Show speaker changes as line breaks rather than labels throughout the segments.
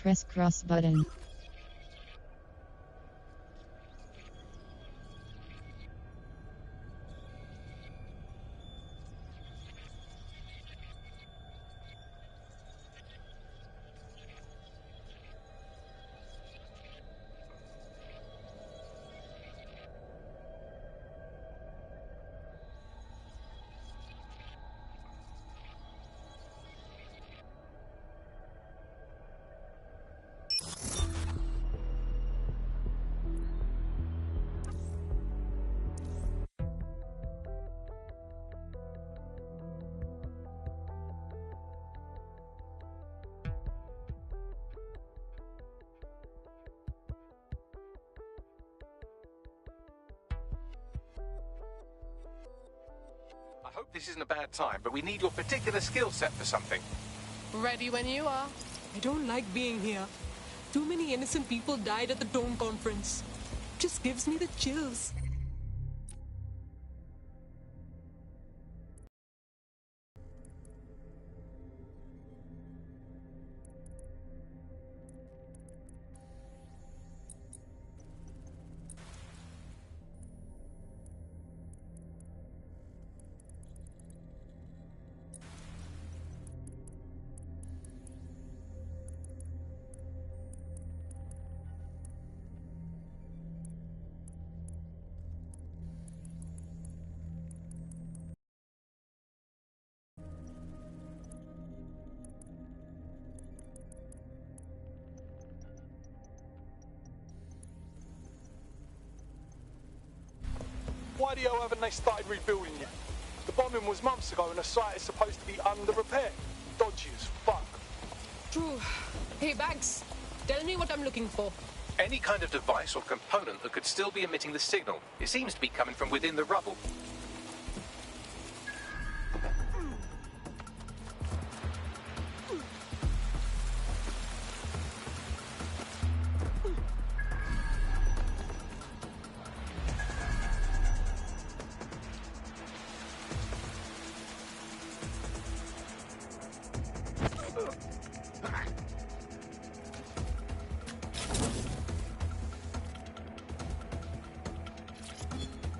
press cross button.
I hope this isn't a bad time, but we need your particular skill set for something.
Ready when you are.
I don't like being here. Too many innocent people died at the Tone Conference. Just gives me the chills.
Why the hell haven't they started rebuilding yet? The bombing was months ago and the site is supposed to be under repair. Dodgy as fuck.
True. Hey, Bags, tell me what I'm looking for.
Any kind of device or component that could still be emitting the signal. It seems to be coming from within the rubble.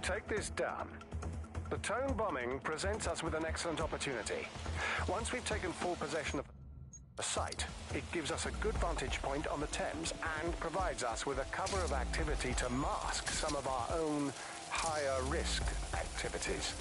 Take this down. The Tone bombing presents us with an excellent opportunity. Once we've taken full possession of the site, it gives us a good vantage point on the Thames and provides us with a cover of activity to mask some of our own higher risk activities.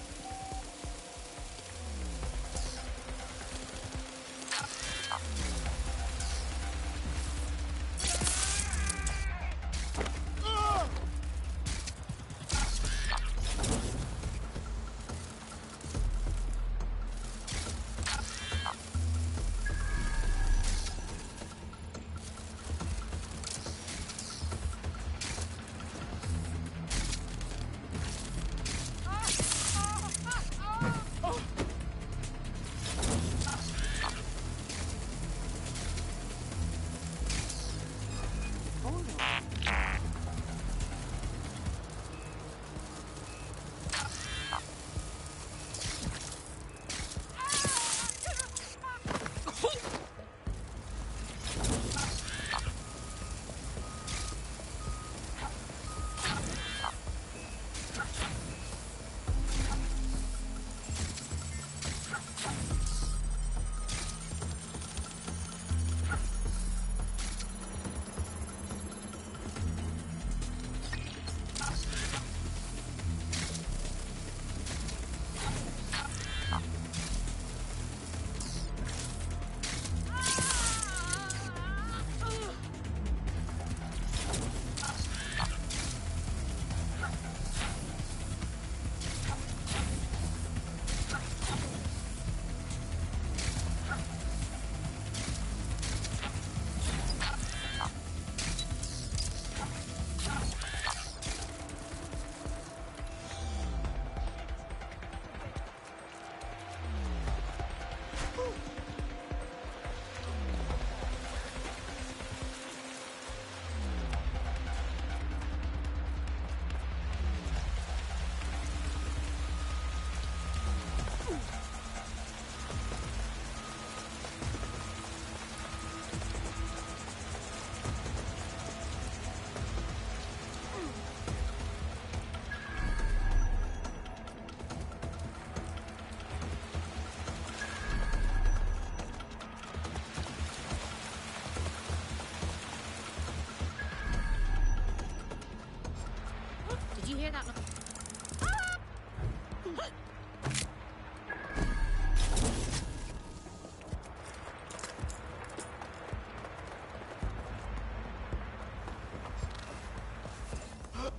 you hear that?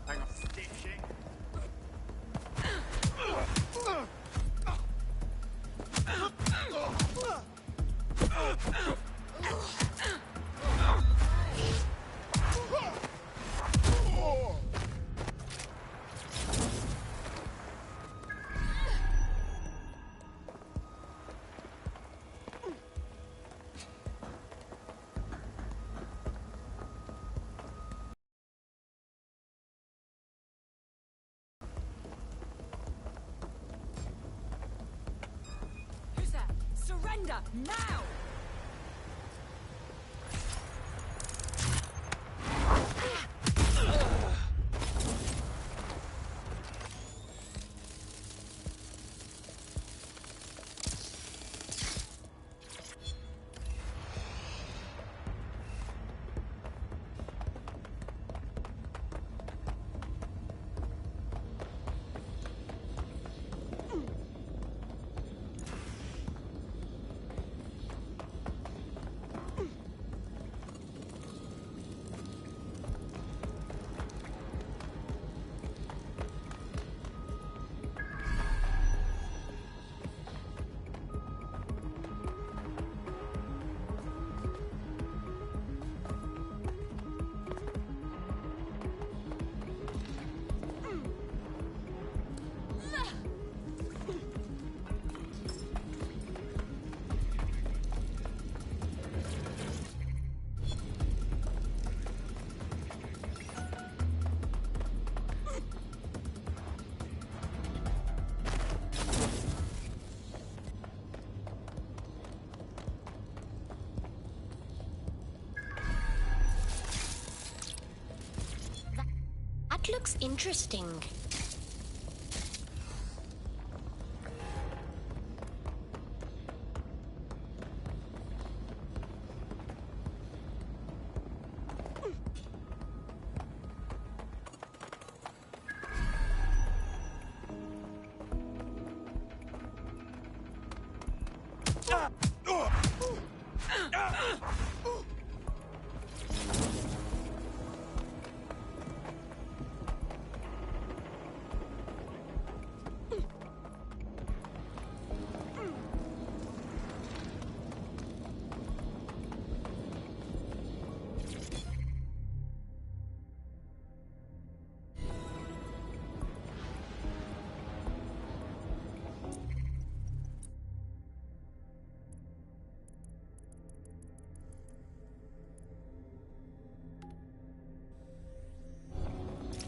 Hang on, dipshit.
Who's that? Surrender now!
That looks interesting.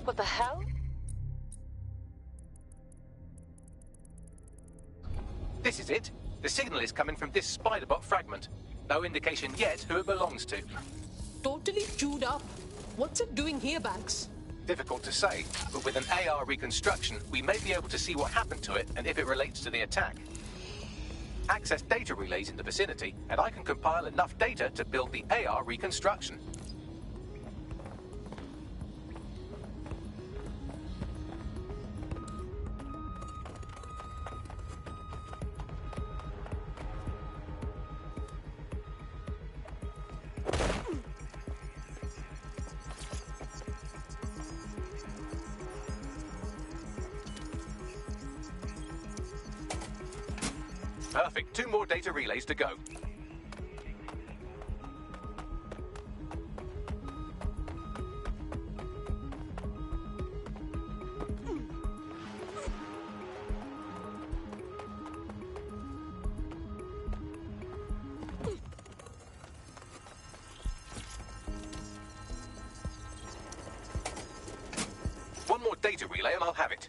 What the hell?
This is it. The signal is coming from this Spiderbot fragment. No indication yet who it belongs to.
Totally chewed up. What's it doing here, Banks?
Difficult to say, but with an AR reconstruction, we may be able to see what happened to it and if it relates to the attack. Access data relays in the vicinity, and I can compile enough data to build the AR reconstruction. Perfect. 2 more data relays to go. One more data relay and I'll have it.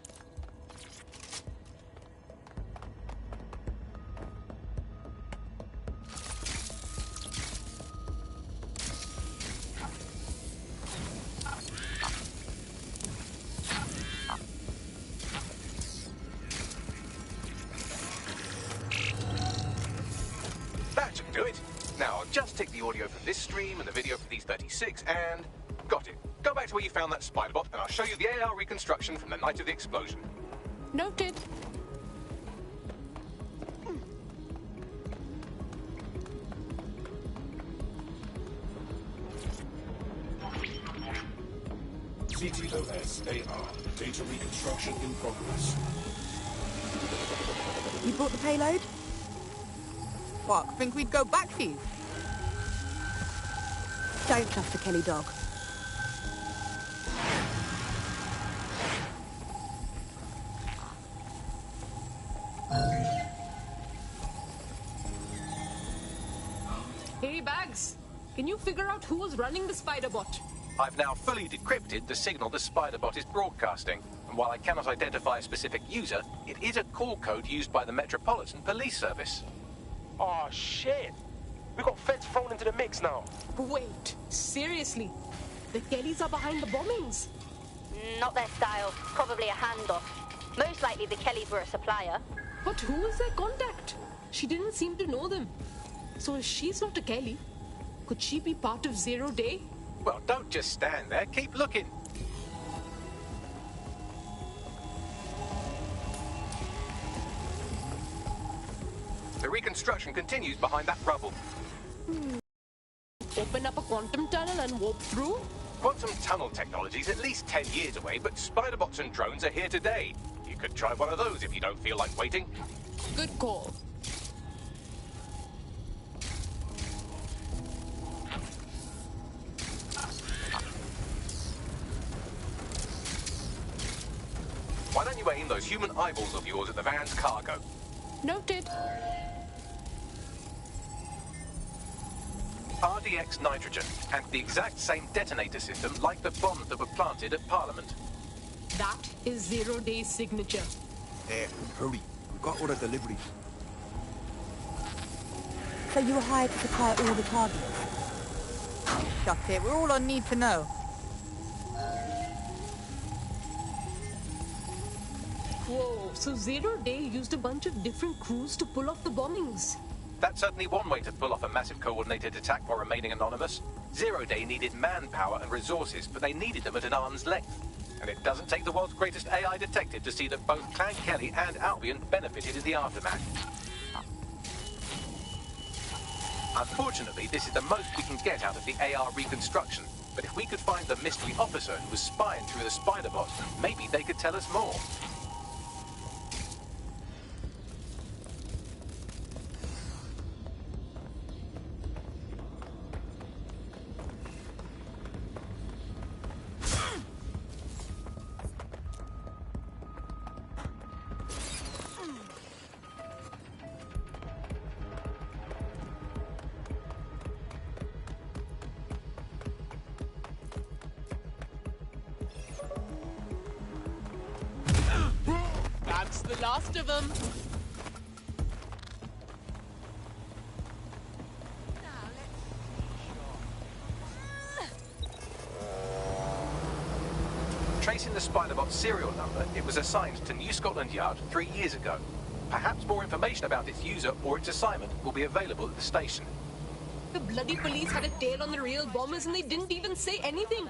That should do it. Now I'll just take the audio from this stream and the video from these 36 and... got it. Go back to to where you found that spider bot, and I'll show you the AR reconstruction from the night of the explosion.
Noted.
CTOS AR. Data reconstruction in progress.
You brought the payload? What, think we'd go back for you? Don't trust the Kelly dog.
Hey, Bags. Can you figure out who was running the spider bot?
I've now fully decrypted the signal the spider bot is broadcasting, and while I cannot identify a specific user, it is a call code used by the Metropolitan Police Service.
Oh, shit. We got feds thrown into the mix now.
Wait, seriously? The Kellys are behind the bombings?
Not their style. Probably a handoff. Most likely the Kellys were a supplier.
But who is their contact? She didn't seem to know them. So if she's not a Kelly, could she be part of Zero Day?
Well, don't just stand there. Keep looking. The reconstruction continues behind that rubble.
Open up a quantum tunnel and warp through?
Quantum tunnel technology is at least 10 years away, but spider bots and drones are here today. You could try one of those if you don't feel like waiting.
Good call.
Why don't you aim those human eyeballs of yours at the van's cargo?
Noted.
RDX nitrogen, and the exact same detonator system like the bombs that were planted at Parliament.
That is Zero Day's signature.
Hurry. We've got all the deliveries.
So you were hired to supply all the targets? Shut it, we're all on need to know.
Whoa, so Zero Day used a bunch of different crews to pull off the bombings.
That's certainly one way to pull off a massive coordinated attack while remaining anonymous. Zero Day needed manpower and resources, but they needed them at an arm's length. And it doesn't take the world's greatest AI detective to see that both Clan Kelly and Albion benefited in the aftermath. Unfortunately, this is the most we can get out of the AR reconstruction. But if we could find the mystery officer who was spying through the spider bot, maybe they could tell us more.
That's the last of them.
Tracing the Spider-Bot's serial number, it was assigned to New Scotland Yard 3 years ago. Perhaps more information about its user or its assignment will be available at the station.
The bloody police had a tail on the real bombers and they didn't even say anything.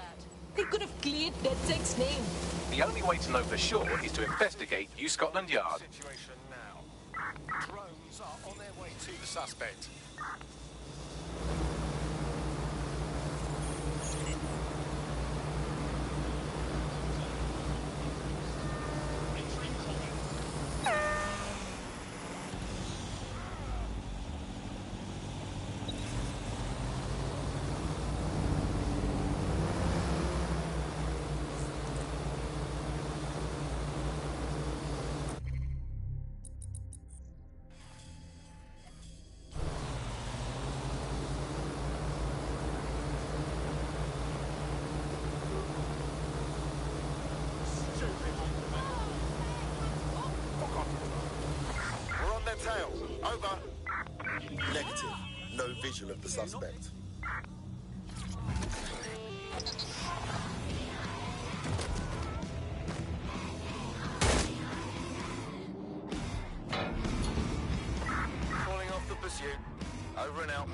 They could have cleared DedSec's name.
The only way to know for sure is to investigate New Scotland Yard.
Situation now. Drones are on their way to the suspect.
Tail, over. Negative. No visual of the suspect.
Calling off the pursuit. Over and out.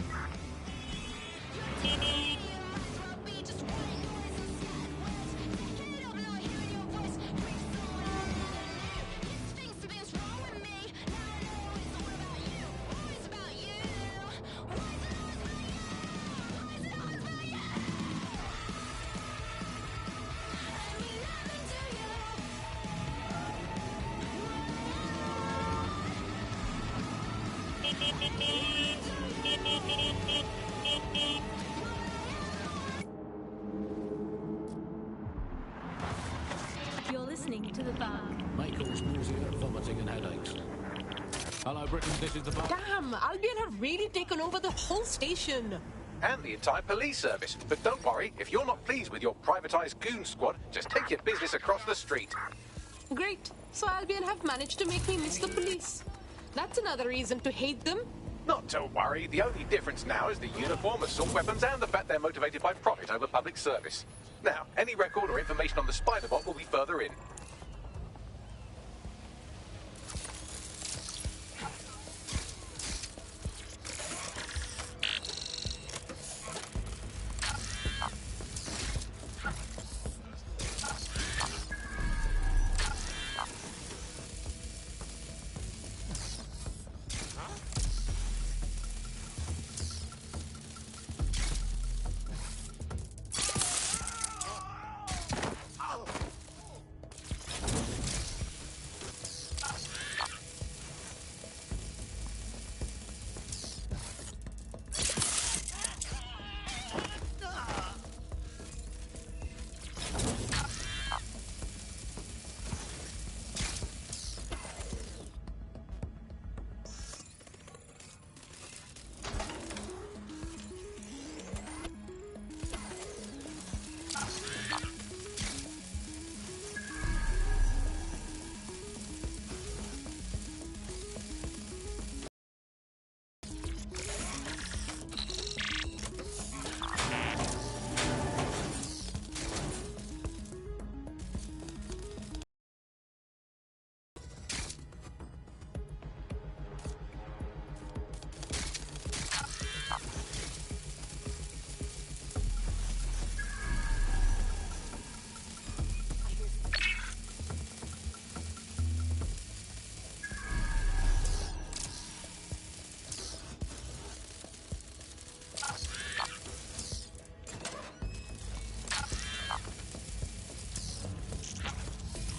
You're listening to the bug.
May cause nausea, vomiting, and headaches. Hello, Britain, this is the bug.
Damn, Albion have really taken over the whole station.
And the entire police service. But don't worry, if you're not pleased with your privatized goon squad, just take your business across the street.
Great. So Albion have managed to make me miss the police. That's another reason to hate them.
Not to worry, the only difference now is the uniform, assault weapons, and the fact they're motivated by profit over public service. Now, any record or information on the Spider-Bot will be further in.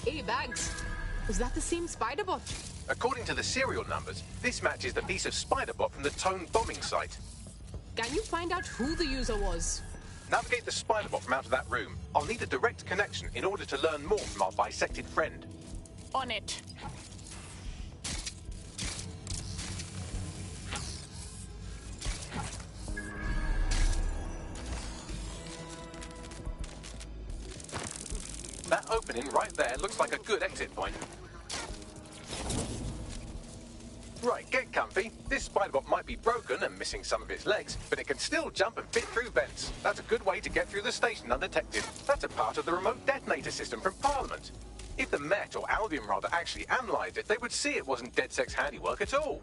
Hey, Bags. Is that the same Spider-Bot?
According to the serial numbers, this matches the piece of Spider-Bot from the Tone bombing site.
Can you find out who the user was?
Navigate the Spider-Bot from out of that room. I'll need a direct connection in order to learn more from our bisected friend.
On it.
That opening right there looks like a good exit point. Right, get comfy. This Spider-Bot might be broken and missing some of its legs, but it can still jump and fit through vents. That's a good way to get through the station undetected. That's a part of the remote detonator system from Parliament. If the Met, or Albion rather, actually analysed it, they would see it wasn't DedSec's handiwork at all.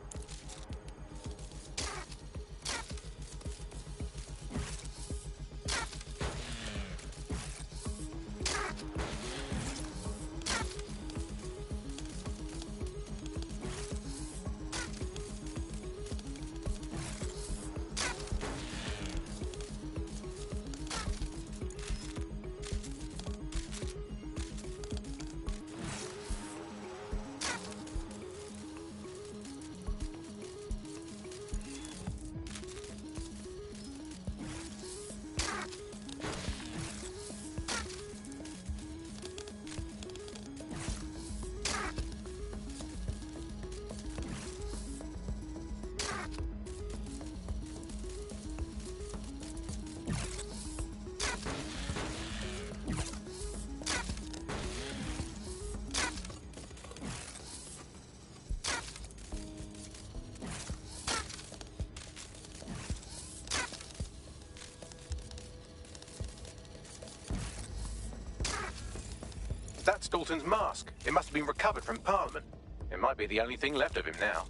That's Dalton's mask. It must have been recovered from Parliament. It might be the only thing left of him now.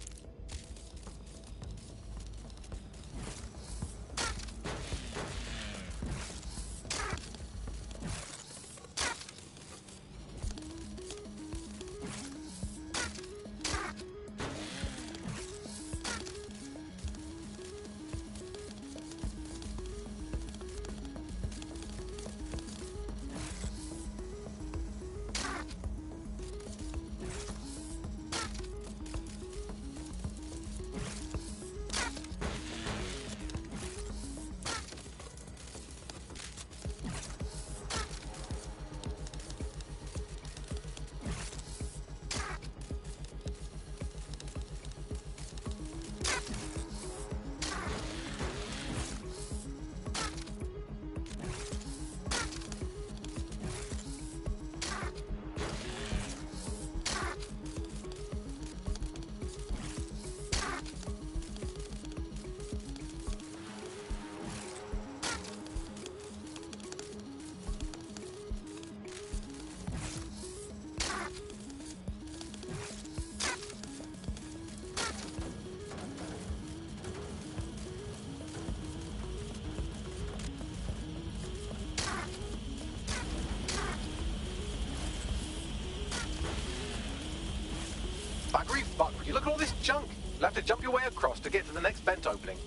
buggery fuck. Would you look at all this junk? You'll have to jump your way across to get to the next vent opening.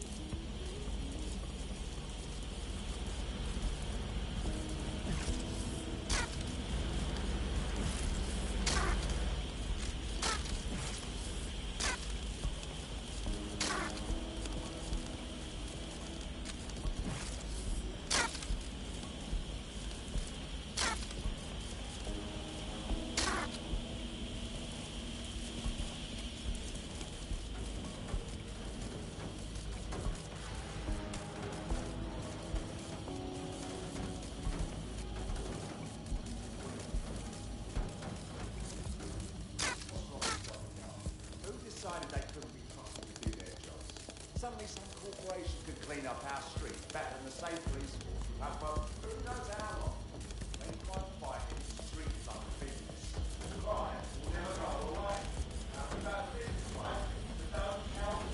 Suddenly some corporation could clean up our streets better than the same police force we've had for who knows how long. They quite fighting streets like a business. Crime will never go away. Nothing about business, right? But don't count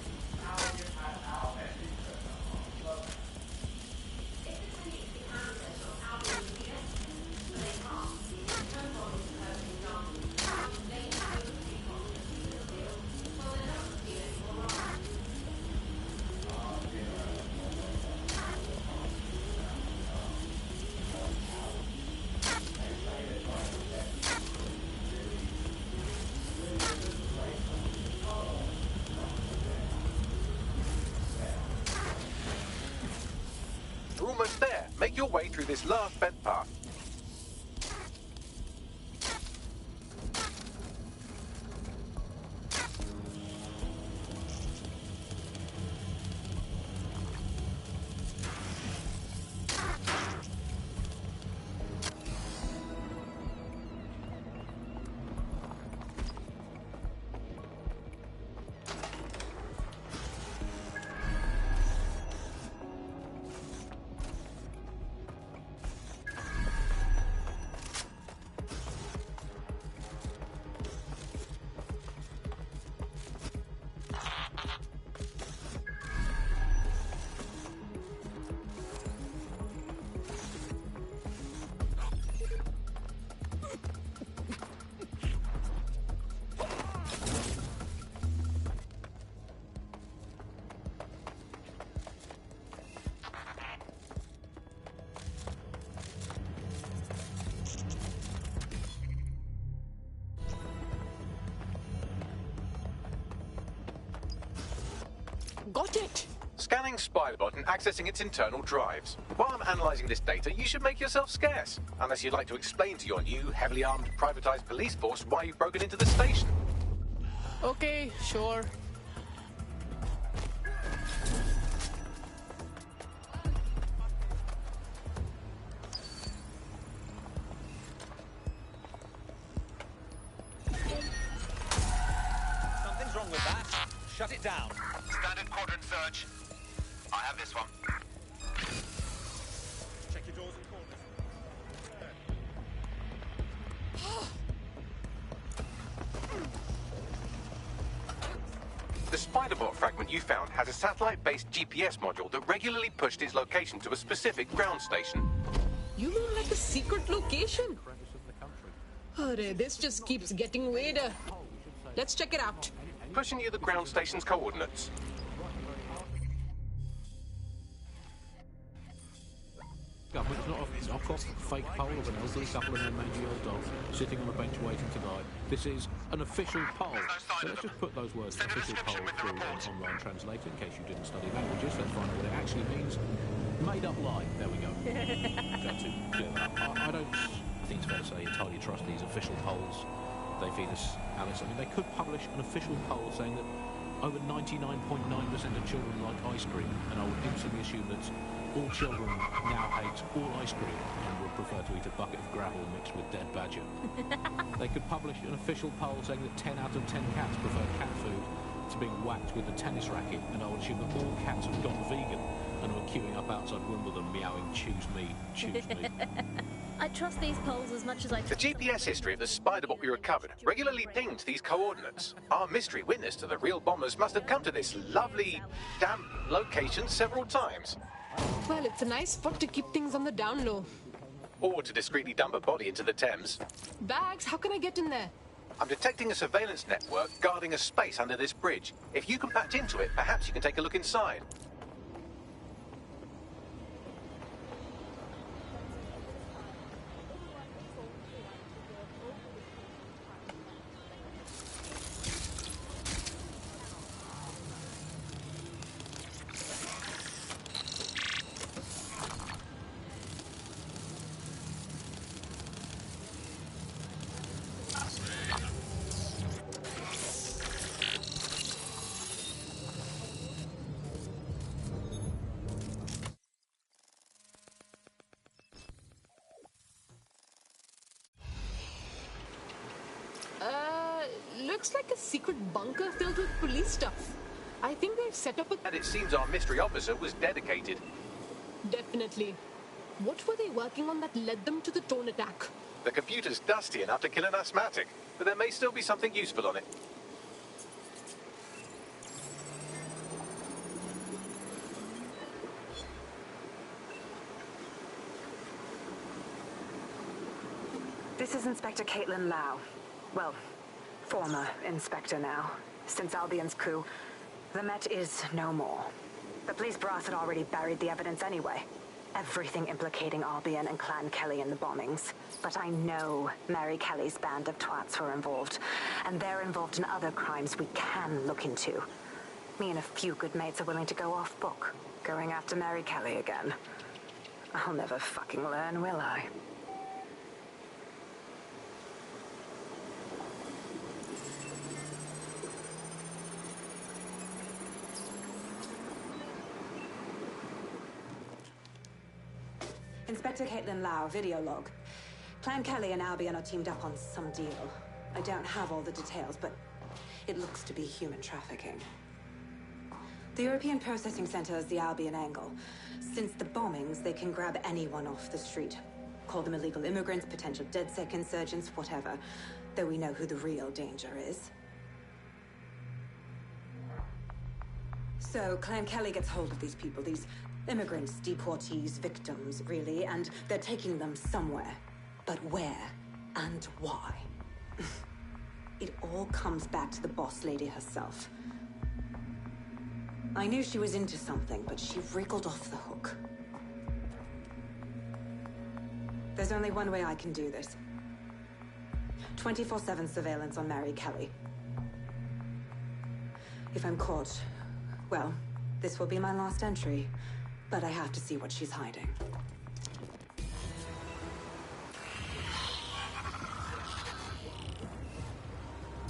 how you had our best interest at heart.
We're almost there. Make your way through this last vent path.
Got it!
Scanning Spiderbot and accessing its internal drives. While I'm analysing this data, you should make yourself scarce. Unless you'd like to explain to your new, heavily armed, privatised police force why you've broken into the station.
Okay, sure.
Something's wrong with that. Shut it down.
Standard quadrant search. I have this one.
Check your doors and corners.
The Spiderbot fragment you found has a satellite-based GPS module that regularly pushed its location to a specific ground station.
You mean like a secret location? Arre, this just keeps getting weirder. Let's check it out.
Pushing you the ground station's coordinates.
Government's not a knock-off fake poll of an elderly couple and their mangy old dog sitting on a bench waiting to die. This is an official poll. So let's just put those words, official poll, through an online translator in case you didn't study languages. Let's find out what it actually means. Made up lie. There we go. Got to clear that up. I think it's fair to say entirely trust these official polls. They feed us, Alice. I mean, they could publish an official poll saying that over 99.9% of children like ice cream, and I would instantly assume that all children now hate all ice cream and would prefer to eat a bucket of gravel mixed with dead badger. They could publish an official poll saying that 10 out of 10 cats prefer cat food to being whacked with a tennis racket, and I would assume that all cats have gone vegan and are queuing up outside Wimbledon meowing, choose me, choose me.
I trust these polls as much as I
The GPS history of the Spiderbot we recovered regularly pinged these coordinates. Our mystery witness to the real bombers must have come to this lovely, damp location several times.
Well, it's a nice spot to keep things on the down low.
Or to discreetly dump a body into the Thames.
Bags, how can I get in there?
I'm detecting a surveillance network guarding a space under this bridge. If you can patch into it, perhaps you can take a look inside.
Looks like a secret bunker filled with police stuff. I think they've set up a...
And it seems our mystery officer was dedicated.
Definitely. What were they working on that led them to the drone attack?
The computer's dusty enough to kill an asthmatic, but there may still be something useful on it.
This is Inspector Caitlin Lau. Well, former inspector now. Since Albion's coup, the Met is no more. The police brass had already buried the evidence anyway. Everything implicating Albion and Clan Kelly in the bombings. But I know Mary Kelly's band of twats were involved. And they're involved in other crimes we can look into. Me and a few good mates are willing to go off book, going after Mary Kelly again. I'll never fucking learn, will I? Inspector Caitlin Lau, video log. Clan Kelly and Albion are teamed up on some deal. I don't have all the details, but it looks to be human trafficking. The European Processing Center is the Albion angle. Since the bombings, they can grab anyone off the street. Call them illegal immigrants, potential DedSec insurgents, whatever. Though we know who the real danger is. So, Clan Kelly gets hold of these people, these immigrants, deportees, victims, really, and they're taking them somewhere. But where and why? It all comes back to the boss lady herself. I knew she was into something, but she wriggled off the hook. There's only one way I can do this. 24/7 surveillance on Mary Kelly. If I'm caught, well, this will be my last entry. But I have to see what she's hiding.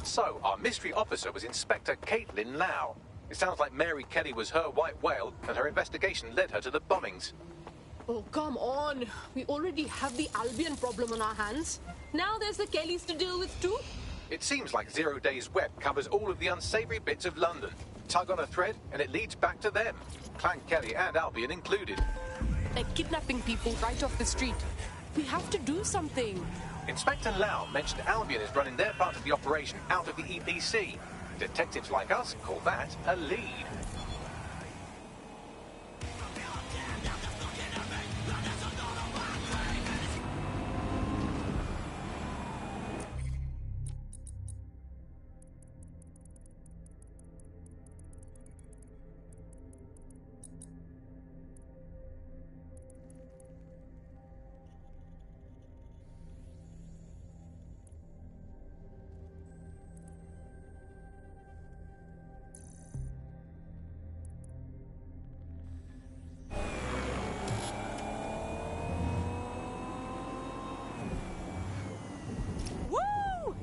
So, our mystery officer was Inspector Caitlin Lau. It sounds like Mary Kelly was her white whale, and her investigation led her to the bombings.
Oh, come on. We already have the Albion problem on our hands. Now there's the Kellys to deal with too.
It seems like Zero Days Web covers all of the unsavory bits of London. Tug on a thread, and it leads back to them. Clan Kelly and Albion included.
They're kidnapping people right off the street. We have to do something.
Inspector Lau mentioned Albion is running their part of the operation out of the EPC. Detectives like us call that a lead.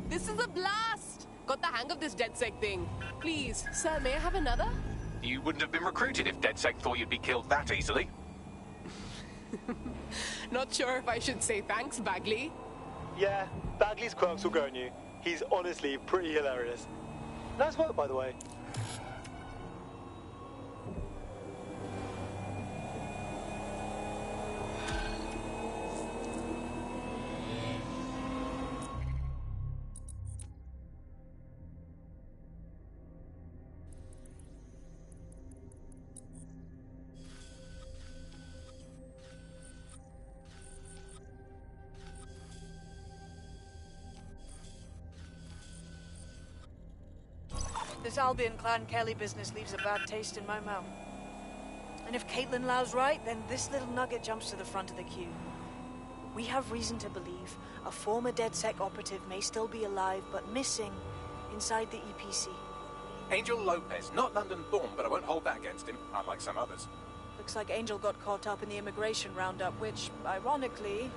This is a blast! Got the hang of this DedSec thing. Please, sir, may I have another?
You wouldn't have been recruited if DedSec thought you'd be killed that easily.
Not sure if I should say thanks, Bagley.
Yeah, Bagley's quirks will go on you. He's honestly pretty hilarious. Nice work, by the way.
This Albion Clan Kelly business leaves a bad taste in my mouth. And if Caitlin Lau's right, then this little nugget jumps to the front of the queue. We have reason to believe a former DedSec operative may still be alive, but missing inside the EPC.
Angel Lopez, not London-born, but I won't hold that against him, unlike some others.
Looks like Angel got caught up in the immigration roundup, which, ironically,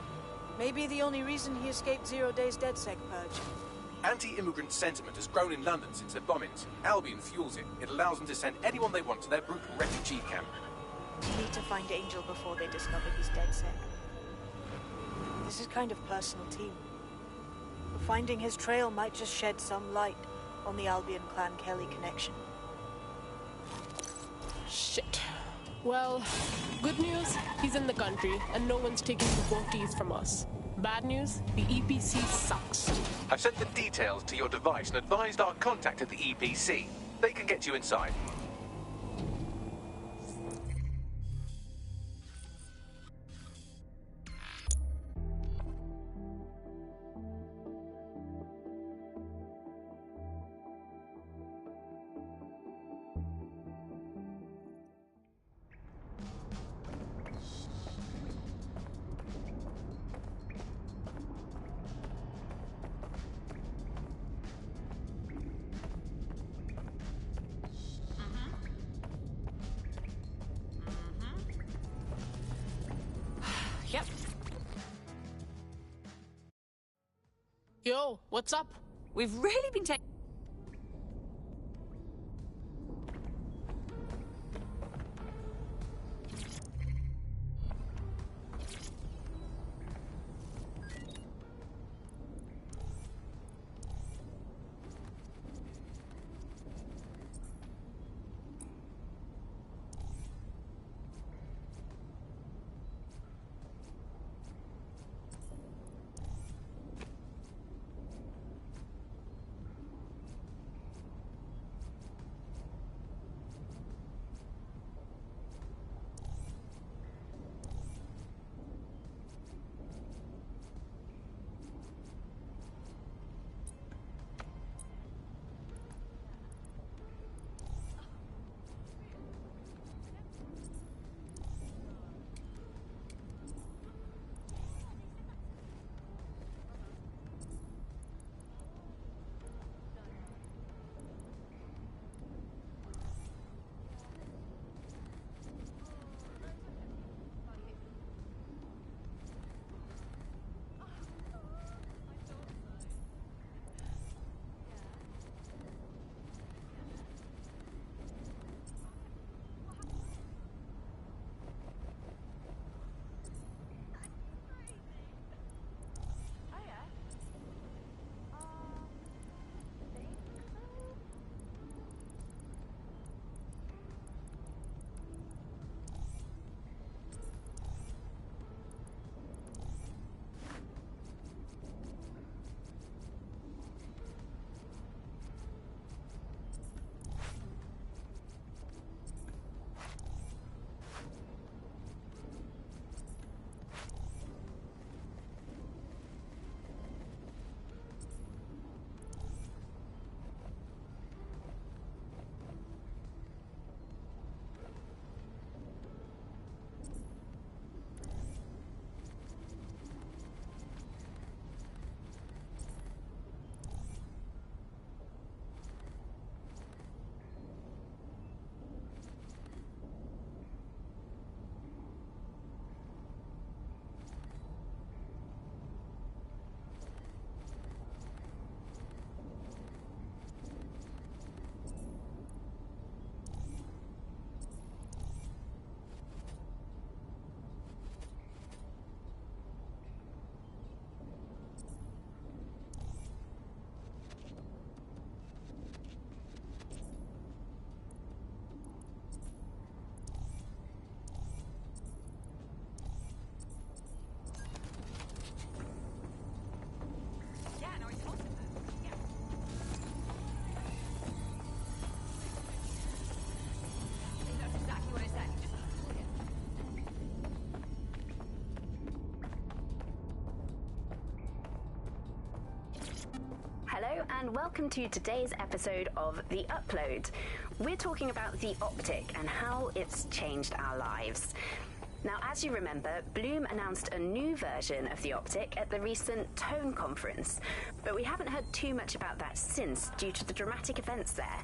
may be the only reason he escaped 0 Days DedSec purge.
Anti-immigrant sentiment has grown in London since the bombings. Albion fuels it. It allows them to send anyone they want to their brutal refugee camp.
We need to find Angel before they discover he's DedSec. This is kind of personal too. But finding his trail might just shed some light on the Albion Clan Kelly connection.
Shit. Well, good news, he's in the country, and no one's taking devotees from us. Bad news, the EPC sucks.
I've sent the details to your device and advised our contact at the EPC. They can get you inside.
Yep.
Yo, what's up?
We've really been taking...
Hello and welcome to today's episode of The Upload. We're talking about the Optic and how it's changed our lives. Now, as you remember, Bloom announced a new version of the Optic at the recent Tone conference, but we haven't heard too much about that since due to the dramatic events there.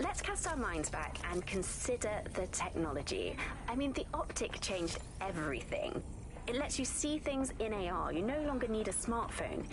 Let's cast our minds back and consider the technology. I mean, the Optic changed everything. It lets you see things in AR. You no longer need a smartphone.